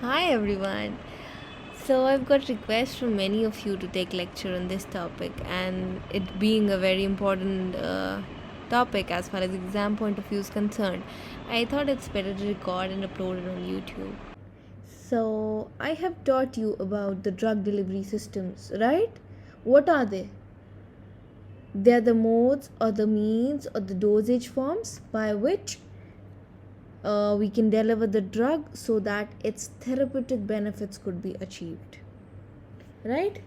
Hi everyone. So I've got requests from many of you to take lecture on this topic, and it being a very important topic as far as exam point of view is concerned, I thought it's better to record and upload it on YouTube. So I have taught you about the drug delivery systems, right? What are they? They are the modes or the means or the dosage forms by which we can deliver the drug so that its therapeutic benefits could be achieved, right?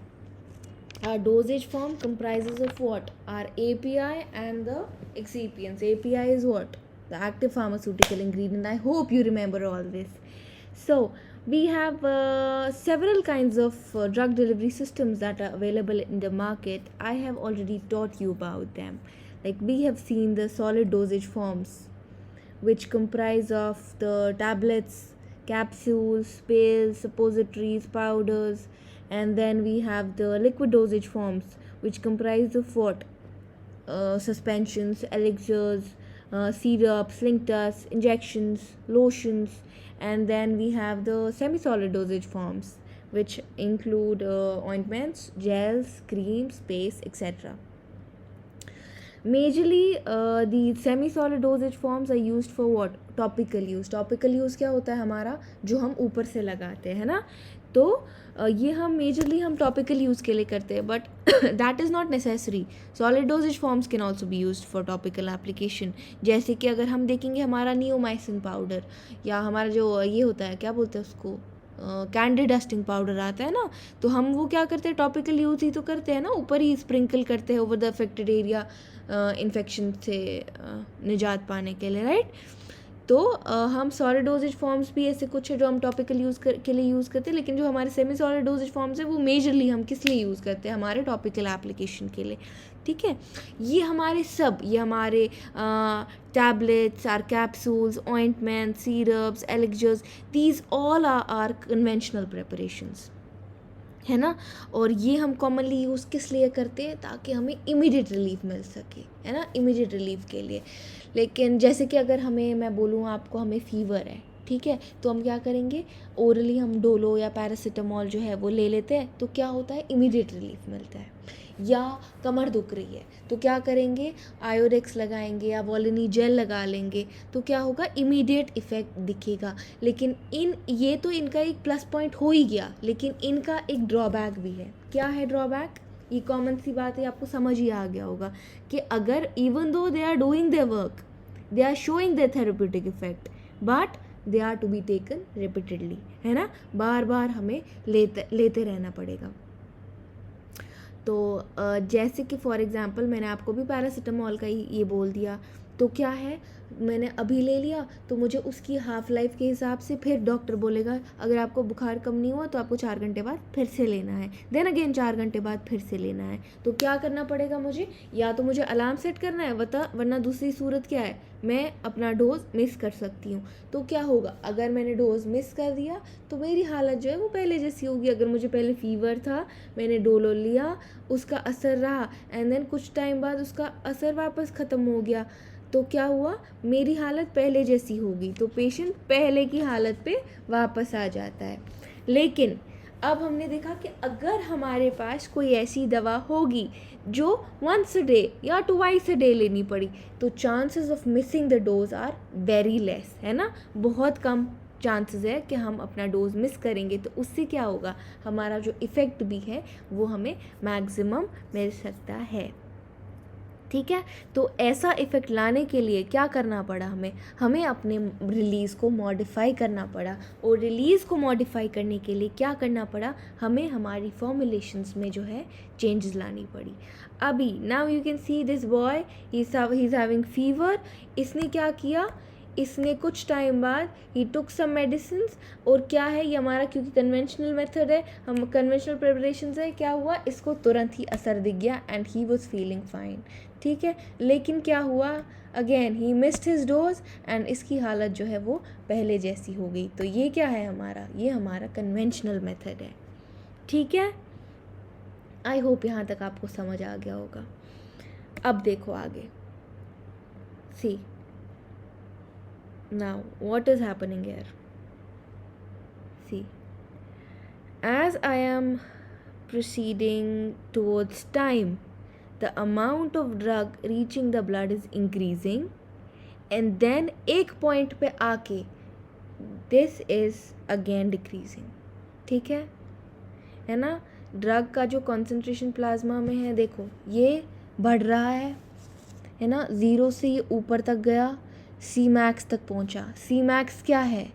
Our dosage form comprises of what? Our API and the excipients. API is what? The active pharmaceutical ingredient. I hope you remember all this. So we have several kinds of drug delivery systems that are available in the market. I have already taught you about them. Like we have seen the solid dosage forms, which comprise of the tablets, capsules, pills, suppositories, powders, and then we have the liquid dosage forms, which comprise of what? Suspensions, elixirs, syrups, slinktas, injections, lotions, and then we have the semi-solid dosage forms, which include ointments, gels, creams, paste, etc. Majorly, the semi-solid dosage forms are used for what? Topical use. Topical use क्या होता है हमारा? जो हम ऊपर से लगाते हैं ना, तो ये हम मेजरली हम टॉपिकल यूज़ के लिए करते हैं, but that is not necessary. Solid dosage forms can also be used for topical application. जैसे कि अगर हम देखेंगे हमारा नियोमाइसिन पाउडर, या हमारा जो ये होता है, क्या बोलते हैं उसको, कैंडी डस्टिंग पाउडर आता है ना, तो हम वो क्या करते हैं, टॉपिकल यूज़ ही तो करते हैं ना, ऊपर ही स्प्रिंकल करते हैं over the affected area infection से निजात पाने के लिए, राइट? तो हम सॉलिड डोजेज फॉर्म्स भी ऐसे कुछ है जो हम टॉपिकल के लिए यूज़ करते हैं, लेकिन जो हमारे सेमी सॉलिड डोजेज फॉर्म्स है वो मेजरली हम किस लिए यूज़ करते हैं? हमारे टॉपिकल एप्लीकेशन के लिए. ठीक है, ये हमारे tablets, or capsules, ointment, syrups, elixirs, these all are conventional preparations, है ना. और ये हम कॉमनली यूज़ किस लिए करते हैं? ताकि हमें इमीडिएट रिलीफ मिल सके, है ना, इमीडिएट रिलीफ के लिए. लेकिन जैसे कि अगर मैं बोलूँ आपको हमें फ़ीवर है, ठीक है, तो हम क्या करेंगे, ओरली हम डोलो या पैरासीटामॉल जो है वो ले लेते हैं, तो क्या होता है, इमीडिएट रिलीफ मिलता है. या कमर दुख रही है तो क्या करेंगे, आयोडेक्स लगाएंगे या वोलिनी जेल लगा लेंगे, तो क्या होगा, इमीडिएट इफ़ेक्ट दिखेगा. लेकिन ये तो इनका एक प्लस पॉइंट हो ही गया, लेकिन इनका एक ड्रॉबैक भी है. क्या है ड्रॉबैक? ये कॉमन सी बात है, आपको समझ ही आ गया होगा कि अगर even though they are doing their work, they are showing their therapeutic effect, but they are to be taken repeatedly, है ना, बार बार हमें लेते रहना पड़ेगा. तो जैसे कि फॉर एग्ज़ाम्पल मैंने आपको भी पैरासीटामॉल का ही ये बोल दिया, तो क्या है, मैंने अभी ले लिया तो मुझे उसकी हाफ़ लाइफ के हिसाब से फिर डॉक्टर बोलेगा अगर आपको बुखार कम नहीं हुआ तो आपको 4 घंटे बाद फिर से लेना है, देन अगेन 4 घंटे बाद फिर से लेना है. तो क्या करना पड़ेगा मुझे, या तो मुझे अलार्म सेट करना है, वरना दूसरी सूरत क्या है, मैं अपना डोज मिस कर सकती हूँ. तो क्या होगा, अगर मैंने डोज मिस कर दिया तो मेरी हालत जो है वो पहले जैसी होगी. अगर मुझे पहले फ़ीवर था, मैंने डोलो लिया, उसका असर रहा, एंड देन कुछ टाइम बाद उसका असर वापस ख़त्म हो गया, तो क्या हुआ, मेरी हालत पहले जैसी होगी. तो पेशेंट पहले की हालत पे वापस आ जाता है. लेकिन अब हमने देखा कि अगर हमारे पास कोई ऐसी दवा होगी जो वंस अ डे या ट्वाइस अ डे लेनी पड़ी, तो chances of missing the dose are very less, है ना, बहुत कम चांसेस है कि हम अपना डोज मिस करेंगे. तो उससे क्या होगा, हमारा जो इफ़ेक्ट भी है वो हमें मैक्सिमम मिल सकता है. ठीक है, तो ऐसा इफ़ेक्ट लाने के लिए क्या करना पड़ा, हमें अपने रिलीज़ को मॉडिफाई करना पड़ा. और रिलीज़ को मॉडिफाई करने के लिए क्या करना पड़ा, हमें हमारी फॉर्मुलेशंस में जो है चेंजेस लानी पड़ी. अभी now you can see this boy, he is having fever. इसने क्या किया, इसने कुछ टाइम बाद ही टुक सम मेडिसिन्स, और क्या है ये हमारा, क्योंकि कन्वेंशनल मेथड है, हम कन्वेंशनल प्रिपरेशन है, क्या हुआ, इसको तुरंत ही असर दिख गया and he was feeling fine. ठीक है, लेकिन क्या हुआ, again he missed his dose and इसकी हालत जो है वो पहले जैसी हो गई. तो ये क्या है हमारा, ये हमारा कन्वेंशनल मेथड है. ठीक है, आई होप यहाँ तक आपको समझ आ गया होगा. अब देखो आगे, see now what is happening here. See as I am proceeding towards time, the amount of drug reaching the blood is increasing and then एक point पे आके this is again decreasing. ठीक है ना. ड्रग का जो concentration प्लाज्मा में है, देखो ये बढ़ रहा है ना. 0 से ये ऊपर तक गया, सी मैक्स तक पहुंचा. सी मैक्स क्या है?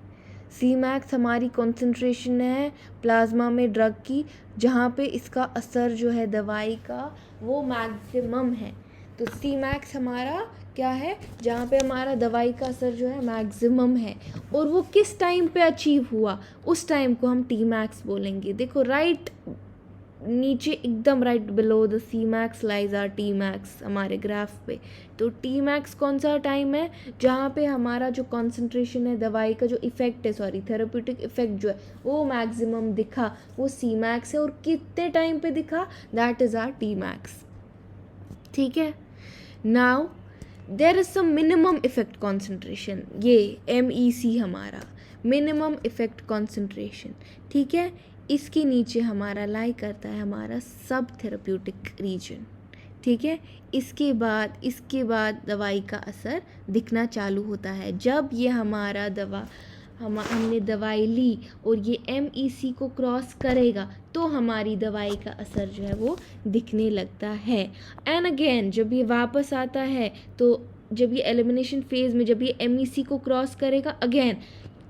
सी मैक्स हमारी कॉन्सेंट्रेशन है प्लाज्मा में ड्रग की, जहाँ पे इसका असर जो है दवाई का वो मैक्सिमम है. तो सी मैक्स हमारा क्या है? जहाँ पे हमारा दवाई का असर जो है मैक्सिमम है. और वो किस टाइम पे अचीव हुआ, उस टाइम को हम टी मैक्स बोलेंगे. देखो राइट नीचे एकदम right below the C max lies our T max हमारे ग्राफ पे. तो टी मैक्स कौन सा टाइम है? जहाँ पे हमारा जो कॉन्सेंट्रेशन है दवाई का, जो इफ़ेक्ट है, सॉरी थेरेप्यूटिक इफ़ेक्ट जो है वो मैक्सिमम दिखा, वो सी मैक्स है. और कितने टाइम पे दिखा? That is our T max. ठीक है. Now there is some minimum effect concentration, ये MEC हमारा मिनिमम इफ़ेक्ट कॉन्सेंट्रेशन. ठीक है. इसके नीचे हमारा लाई करता है हमारा सब थेरेप्यूटिक रीजन. ठीक है. इसके बाद दवाई का असर दिखना चालू होता है. जब ये हमारा हमने दवाई ली और ये MEC को क्रॉस करेगा तो हमारी दवाई का असर जो है वो दिखने लगता है. एंड अगेन जब ये वापस आता है, तो जब ये एलिमिनेशन फेज़ में जब ये MEC को क्रॉस करेगा अगेन,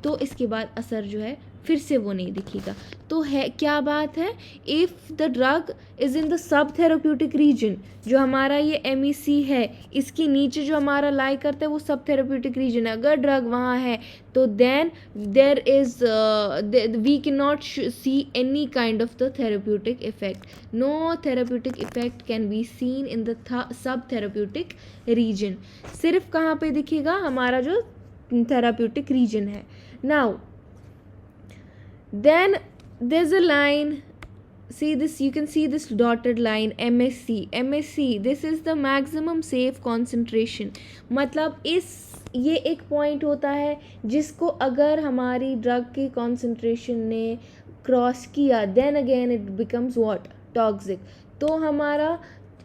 तो इसके बाद असर जो है फिर से वो नहीं दिखेगा. तो है क्या बात है? If the drug is in the sub therapeutic region, जो हमारा ये MEC है इसके नीचे जो हमारा लाई करता है वो सब थेरेप्यूटिक रीजन है. अगर ड्रग वहाँ है तो then there is we can not see any kind of the therapeutic effect. No therapeutic effect can be seen in the sub therapeutic region. सिर्फ कहाँ पे दिखेगा? हमारा जो थेरेप्यूटिक रीजन है. Now then there's a line, see this, you can see this dotted line MSC. This is the maximum safe concentration. मतलब ये एक पॉइंट होता है जिसको अगर हमारी ड्रग की कॉन्सेंट्रेशन ने क्रॉस किया then again it becomes what? Toxic. तो हमारा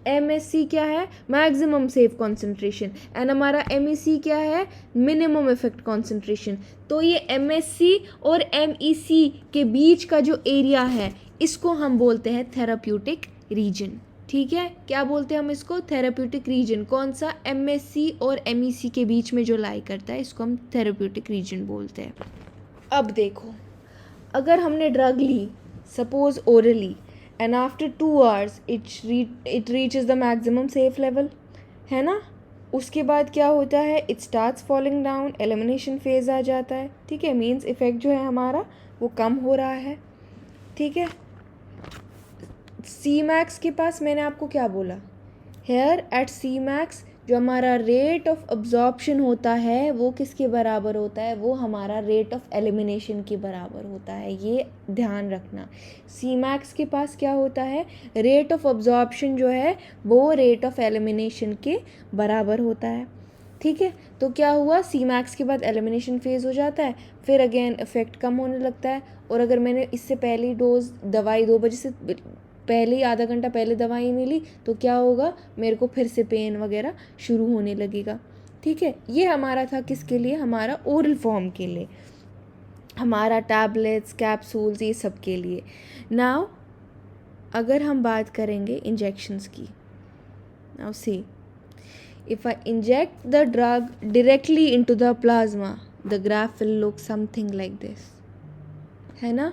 MSC क्या है? Maximum safe concentration. एंड हमारा MEC क्या है? Minimum effect concentration. तो ये MSC और MEC के बीच का जो एरिया है इसको हम बोलते हैं थेराप्यूटिक रीजन. ठीक है. क्या बोलते हैं हम इसको? Therapeutic region. कौन सा? MSC और MEC के बीच में जो लाई करता है इसको हम थेराप्यूटिक रीजन बोलते हैं. अब देखो, अगर हमने ड्रग ली suppose orally and after 2 hours it reaches the maximum safe level, है ना. उसके बाद क्या होता है? it starts falling down, elimination phase आ जाता है. ठीक है. मीन्स इफ़ेक्ट जो है हमारा वो कम हो रहा है. ठीक है. सी मैक्स के पास मैंने आपको क्या बोला? हेयर एट सी मैक्स जो हमारा रेट ऑफ अब्जॉर्प्शन होता है वो किसके बराबर होता है? वो हमारा रेट ऑफ एलिमिनेशन के बराबर होता है. ये ध्यान रखना. सी मैक्स के पास क्या होता है? रेट ऑफ अब्जॉर्प्शन जो है वो रेट ऑफ एलिमिनेशन के बराबर होता है. ठीक है. तो क्या हुआ? सी मैक्स के बाद एलिमिनेशन फेज़ हो जाता है, फिर अगेन इफ़ेक्ट कम होने लगता है. और अगर मैंने इससे पहली डोज दवाई 2 बजे से पहले ही आधा घंटा पहले दवाई नहीं ली तो क्या होगा? मेरे को फिर से पेन वगैरह शुरू होने लगेगा. ठीक है. ये हमारा था किसके लिए? हमारा ओरल फॉर्म के लिए, हमारा टैबलेट्स कैप्सूल्स ये सब के लिए. नाउ अगर हम बात करेंगे इंजेक्शंस की. Now see, if I inject the drug directly into the plasma, the graph will look something like this. है ना.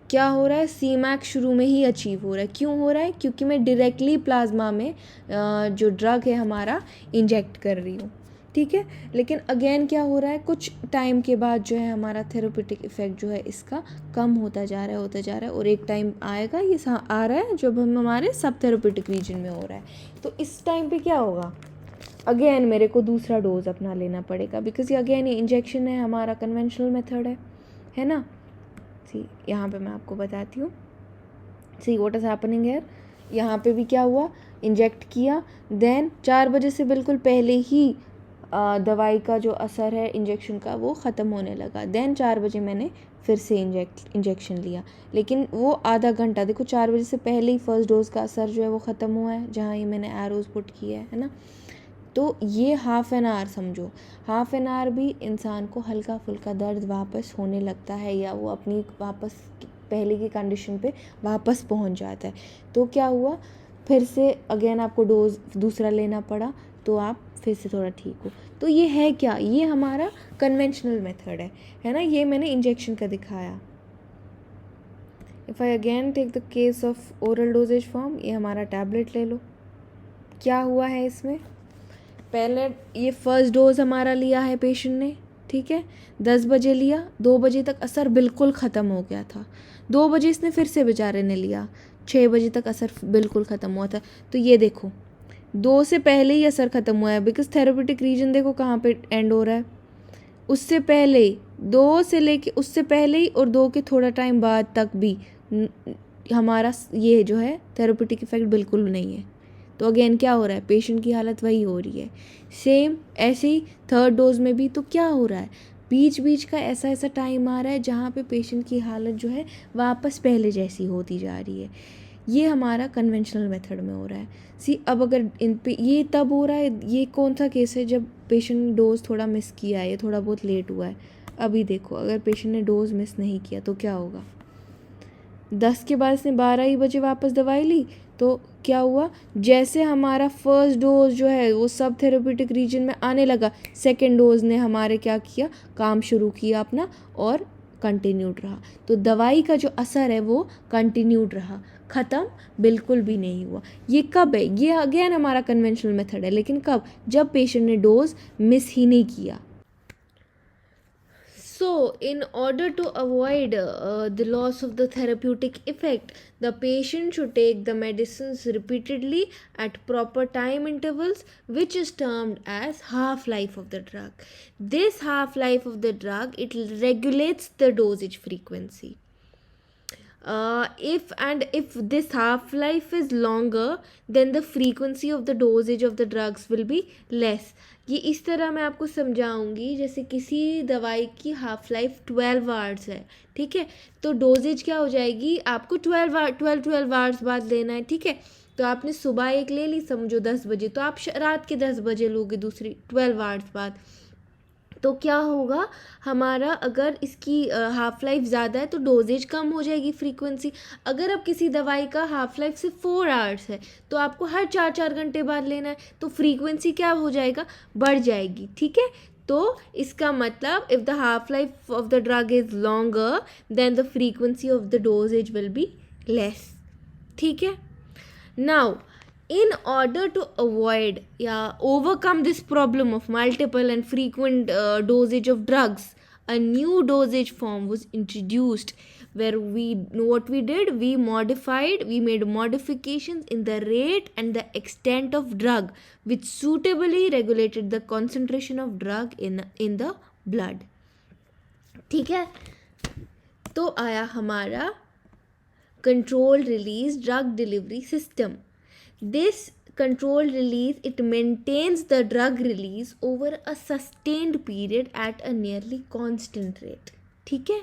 क्या हो रहा है? सी मैक्स शुरू में ही अचीव हो रहा है. क्यों हो रहा है? क्योंकि मैं डायरेक्टली प्लाज्मा में जो ड्रग है हमारा इंजेक्ट कर रही हूँ. ठीक है. लेकिन अगेन क्या हो रहा है? कुछ टाइम के बाद जो है हमारा थेरेप्यूटिक इफ़ेक्ट जो है इसका कम होता जा रहा है. और एक टाइम आएगा, ये आ रहा है जब हम हमारे सब थेरेप्यूटिक रीजन में हो रहा है. तो इस टाइम पे क्या होगा? अगेन मेरे को दूसरा डोज अपना लेना पड़ेगा, बिकॉज ये अगेन ये इंजेक्शन है, हमारा कन्वेंशनल मेथड है ना. सी यहाँ पे मैं आपको बताती हूँ. See what is happening here. यहाँ पे भी क्या हुआ? इंजेक्ट किया, देन 4 बजे से बिल्कुल पहले ही दवाई का जो असर है इंजेक्शन का वो ख़त्म होने लगा। देन 4 बजे मैंने फिर से इंजेक्शन लिया, लेकिन वो आधा घंटा, देखो 4 बजे से पहले ही फर्स्ट डोज का असर जो है वो ख़त्म हुआ है, जहाँ ये मैंने एरोज पुट किया है ना। तो ये हाफ़ एन आवर समझो, हाफ़ एन आवर भी इंसान को हल्का फुल्का दर्द वापस होने लगता है, या वो अपनी वापस पहले की कंडीशन पे वापस पहुंच जाता है। तो क्या हुआ, फिर से अगेन आपको डोज दूसरा लेना पड़ा, तो आप फिर से थोड़ा ठीक हो। तो ये है क्या, ये हमारा कन्वेंशनल मेथड है ना। ये मैंने इंजेक्शन का दिखाया। If I again take the case of oral dosages form, ये हमारा टैबलेट ले लो। क्या हुआ है इसमें, पहले ये फर्स्ट डोज हमारा लिया है पेशेंट ने, ठीक है, 10 बजे लिया, 2 बजे तक असर बिल्कुल ख़त्म हो गया था। 2 बजे इसने फिर से बेचारे ने लिया, 6 बजे तक असर बिल्कुल ख़त्म हुआ था। तो ये देखो 2 से पहले ही असर ख़त्म हुआ है, बिकॉज थेरेपेटिक रीजन देखो कहाँ पे एंड हो रहा है, उससे पहले 2 से लेके उससे पहले ही और 2 के थोड़ा टाइम बाद तक भी हमारा ये जो है थेरेपेटिक इफ़ेक्ट बिल्कुल नहीं है। तो अगेन क्या हो रहा है, पेशेंट की हालत वही हो रही है। सेम ऐसे ही थर्ड डोज में भी तो क्या हो रहा है, बीच बीच का ऐसा ऐसा टाइम आ रहा है जहाँ पे पेशेंट की हालत जो है वापस पहले जैसी होती जा रही है। ये हमारा कन्वेंशनल मेथड में हो रहा है। अब अगर इन पे ये तब हो रहा है, ये कौन सा केस है जब पेशेंट ने डोज थोड़ा मिस किया है, ये थोड़ा बहुत लेट हुआ है। अभी देखो अगर पेशेंट ने डोज मिस नहीं किया तो क्या होगा, 10 के बाद इसने 12 ही बजे वापस दवाई ली, तो क्या हुआ, जैसे हमारा फर्स्ट डोज जो है वो सब थेरेपेटिक रीजन में आने लगा, सेकेंड डोज ने हमारे क्या किया, काम शुरू किया अपना और कंटिन्यूड रहा। तो दवाई का जो असर है वो कंटिन्यूड रहा, ख़त्म बिल्कुल भी नहीं हुआ। ये कब है, ये अगेन हमारा कन्वेंशनल मेथड है, लेकिन कब, जब पेशेंट ने डोज मिस ही नहीं किया। So, in order to avoid the loss of the therapeutic effect, the patient should take the medicines repeatedly at proper time intervals, which is termed as half-life of the drug. This half-life of the drug, it regulates the dosage frequency. If this half-life is longer, then the frequency of the dosage of the drugs will be less. ये इस तरह मैं आपको समझाऊंगी, जैसे किसी दवाई की half life 12 hours है, ठीक है, तो डोजेज क्या हो जाएगी, आपको 12 आवर्स बाद लेना है, ठीक है। तो आपने सुबह एक ले ली समझो 10 बजे, तो आप रात के 10 बजे लोगे दूसरी 12 आवर्स बाद। तो क्या होगा हमारा, अगर इसकी हाफ लाइफ ज़्यादा है तो डोजेज कम हो जाएगी, फ्रीक्वेंसी। अगर अब किसी दवाई का हाफ लाइफ सिर्फ 4 आवर्स है तो आपको हर 4 घंटे बाद लेना है, तो फ्रीक्वेंसी क्या हो जाएगा, बढ़ जाएगी, ठीक है। तो इसका मतलब if the half life of the drug is longer than the frequency of the dosages will be less, ठीक है। Now in order to avoid overcome this problem of multiple and frequent dosage of drugs, a new dosage form was introduced, where we made modifications in the rate and the extent of drug, which suitably regulated the concentration of drug in the blood, ठीक है। तो आया हमारा controlled release drug delivery system. This controlled release, it maintains the drug release over a sustained period at a nearly constant rate, ठीक है,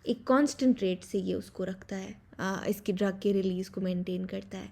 एक constant rate से ये उसको रखता है, इसकी ड्रग के रिलीज़ को मेंटेन करता है,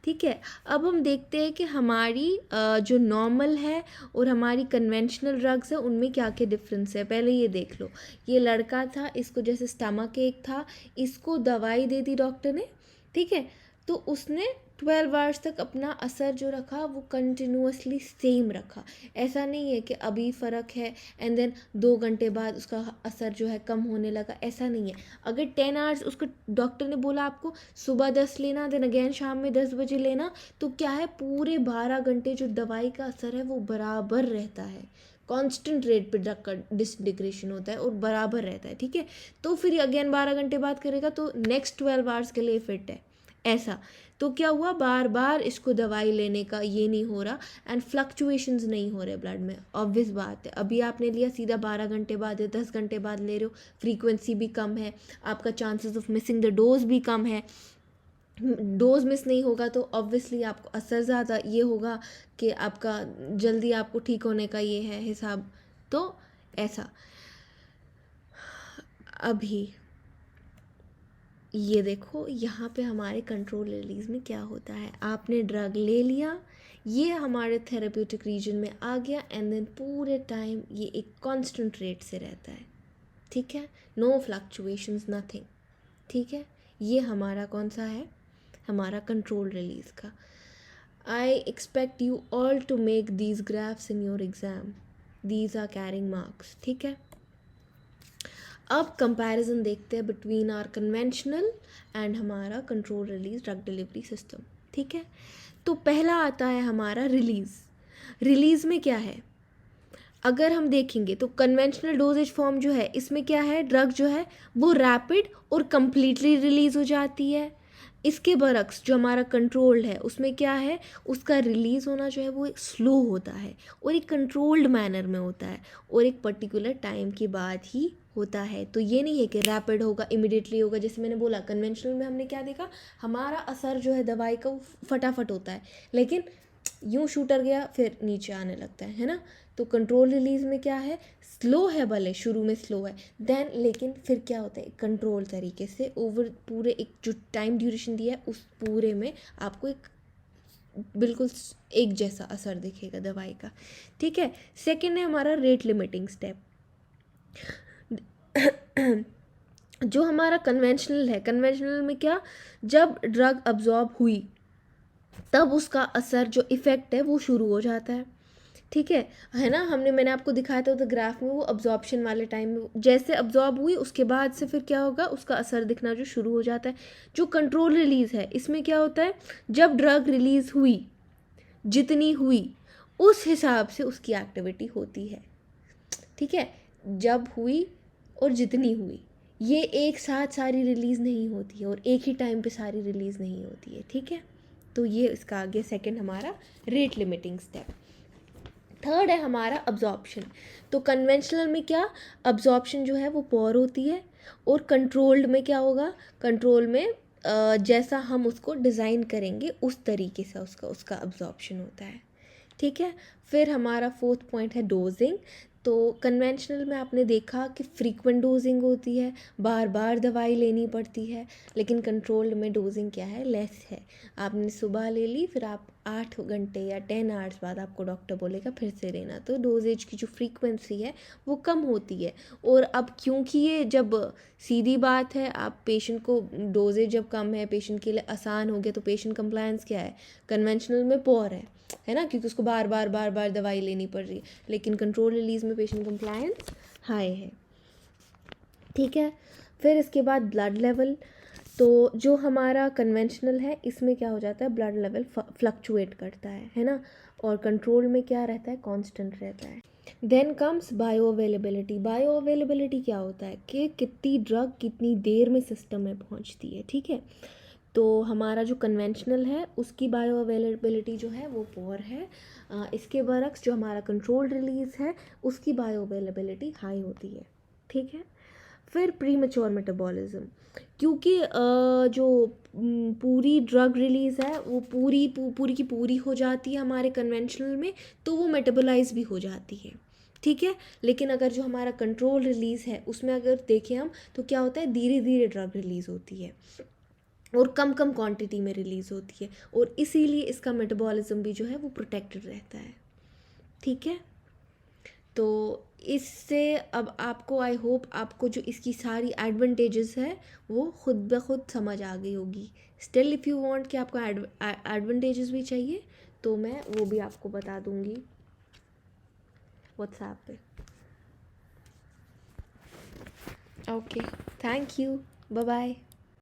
ठीक है। अब हम देखते हैं कि हमारी जो नॉर्मल है और हमारी कन्वेंशनल ड्रग्स है उनमें क्या क्या डिफरेंस है। पहले ये देख लो, ये लड़का था, इसको जैसे स्टमक एक था, इसको दवाई दे दी डॉक्टर ने, ठीक है, तो उसने 12 आवर्स तक अपना असर जो रखा वो कंटिन्यूसली सेम रखा। ऐसा नहीं है कि अभी फ़र्क है एंड देन 2 घंटे बाद उसका असर जो है कम होने लगा, ऐसा नहीं है। अगर 10 आवर्स उसको डॉक्टर ने बोला आपको सुबह 10 लेना, देन अगेन शाम में 10 बजे लेना, तो क्या है, पूरे 12 घंटे जो दवाई का असर है वो बराबर रहता है, कांस्टेंट रेट पे ड्रग का डिसइंटीग्रेशन होता है और बराबर रहता है, ठीक है। तो फिर अगेन 12 घंटे बाद करेगा तो नेक्स्ट 12 आवर्स के लिए फिट है, ऐसा। तो क्या हुआ, बार बार इसको दवाई लेने का ये नहीं हो रहा एंड फ्लक्चुएशंस नहीं हो रहे ब्लड में। ऑब्वियस बात है, अभी आपने लिया सीधा 12 घंटे बाद या 10 घंटे बाद ले रहे हो, फ्रीक्वेंसी भी कम है, आपका chances of missing the dose भी कम है, डोज मिस नहीं होगा तो ऑब्वियसली आपको असर ज़्यादा ये होगा कि आपका जल्दी आपको ठीक होने का ये है हिसाब। तो ऐसा अभी ये देखो यहाँ पे हमारे कंट्रोल रिलीज में क्या होता है, आपने ड्रग ले लिया, ये हमारे थेरेप्यूटिक रीजन में आ गया एंड देन पूरे टाइम ये एक कांस्टेंट रेट से रहता है, ठीक है, नो फ्लक्चुएशंस नथिंग, ठीक है। ये हमारा कौन सा है, हमारा कंट्रोल रिलीज का। I expect you all to make these graphs in your exam, these are carrying marks, ठीक है। अब कंपैरिजन देखते हैं बिटवीन आर कन्वेंशनल एंड हमारा control release drug delivery system, ठीक है। तो पहला आता है हमारा रिलीज में क्या है, अगर हम देखेंगे तो कन्वेंशनल डोजेज फॉर्म जो है इसमें क्या है, ड्रग जो है वो रैपिड और कंप्लीटली रिलीज हो जाती है। इसके बरक्स जो हमारा कंट्रोल्ड है उसमें क्या है, उसका रिलीज़ होना जो है वो स्लो होता है और एक कंट्रोल्ड मैनर में होता है और एक पर्टिकुलर टाइम के बाद ही होता है। तो ये नहीं है कि रैपिड होगा, इमिडिएटली होगा। जैसे मैंने बोला कन्वेंशनल में हमने क्या देखा, हमारा असर जो है दवाई का वो फटाफट होता है, लेकिन यूँ शूटर गया फिर नीचे आने लगता है ना। तो कंट्रोल रिलीज में क्या है, स्लो है, भले शुरू में स्लो है देन, लेकिन फिर क्या होता है कंट्रोल तरीके से ओवर पूरे एक जो टाइम ड्यूरेशन दिया है उस पूरे में आपको एक बिल्कुल एक जैसा असर दिखेगा दवाई का, ठीक है। सेकंड है हमारा रेट लिमिटिंग स्टेप। जो हमारा कन्वेंशनल है, कन्वेंशनल में क्या, जब ड्रग अब्जॉर्ब हुई तब उसका असर जो इफ़ेक्ट है वो शुरू हो जाता है, ठीक है ना। मैंने आपको दिखाया था तो ग्राफ में वो अब्जॉर्प्शन वाले टाइम में जैसे अब्जॉर्ब हुई उसके बाद से फिर क्या होगा, उसका असर दिखना जो शुरू हो जाता है। जो कंट्रोल रिलीज़ है इसमें क्या होता है, जब ड्रग रिलीज़ हुई जितनी हुई उस हिसाब से उसकी एक्टिविटी होती है, ठीक है। जब हुई और जितनी हुई, ये एक साथ सारी रिलीज़ नहीं होती है और एक ही टाइम पे सारी रिलीज़ नहीं होती है, ठीक है। तो ये इसका आगे सेकंड हमारा रेट लिमिटिंग स्टेप। थर्ड है हमारा अब्जॉर्प्शन। तो कन्वेंशनल में क्या, अब्जॉर्प्शन जो है वो पोर होती है और कंट्रोल्ड में क्या होगा, कंट्रोल में जैसा हम उसको डिज़ाइन करेंगे उस तरीके से उसका अब्जॉर्प्शन होता है, ठीक है। फिर हमारा फोर्थ पॉइंट है डोजिंग। तो कन्वेंशनल में आपने देखा कि फ्रीक्वेंट डोजिंग होती है, बार बार दवाई लेनी पड़ती है, लेकिन कंट्रोल्ड में डोजिंग क्या है, लेस है। आपने सुबह ले ली, फिर आप 8 घंटे या 10 आवर्स बाद आपको डॉक्टर बोलेगा फिर से लेना, तो डोजेज की जो फ्रीक्वेंसी है वो कम होती है। और अब क्योंकि ये जब सीधी बात है, आप पेशेंट को डोजेज जब कम है पेशेंट के लिए आसान हो गया, तो पेशेंट कंप्लायंस क्या है, कन्वेंशनल में पोर है ना, क्योंकि उसको बार बार दवाई लेनी पड़ रही है। लेकिन कंट्रोल रिलीज में पेशेंट कंप्लायंस हाई है, ठीक है। फिर इसके बाद ब्लड लेवल। तो जो हमारा कन्वेंशनल है इसमें क्या हो जाता है, ब्लड लेवल फ्लक्चुएट करता है ना, और कंट्रोल में क्या रहता है, कांस्टेंट रहता है। Then comes bioavailability. Bioavailability क्या होता है कि कितनी ड्रग कितनी देर में सिस्टम में पहुंचती है, ठीक है। तो हमारा जो कन्वेंशनल है उसकी बायो अवेलेबिलिटी जो है वो पोर है। इसके बरक्स जो हमारा कंट्रोल रिलीज है उसकी बायो अवेलेबिलिटी हाई होती है, ठीक है। फिर प्री मैच्योर मेटाबॉलिज्म, क्योंकि जो पूरी ड्रग रिलीज़ है वो पूरी की पूरी हो जाती है हमारे कन्वेंशनल में, तो वो मेटाबोलाइज भी हो जाती है, ठीक है। लेकिन अगर जो हमारा कंट्रोल रिलीज़ है उसमें अगर देखें हम तो क्या होता है, धीरे धीरे ड्रग रिलीज़ होती है और कम क्वांटिटी में रिलीज़ होती है, और इसीलिए इसका मेटाबॉलिज्म भी जो है वो प्रोटेक्टेड रहता है, ठीक है। तो इससे अब आपको आई होप आपको जो इसकी सारी एडवांटेजेस है वो खुद ब खुद समझ आ गई होगी। स्टिल इफ़ यू वांट कि आपको एडवांटेजेस भी चाहिए तो मैं वो भी आपको बता दूंगी व्हाट्सएप पे। Okay, thank you, bye bye.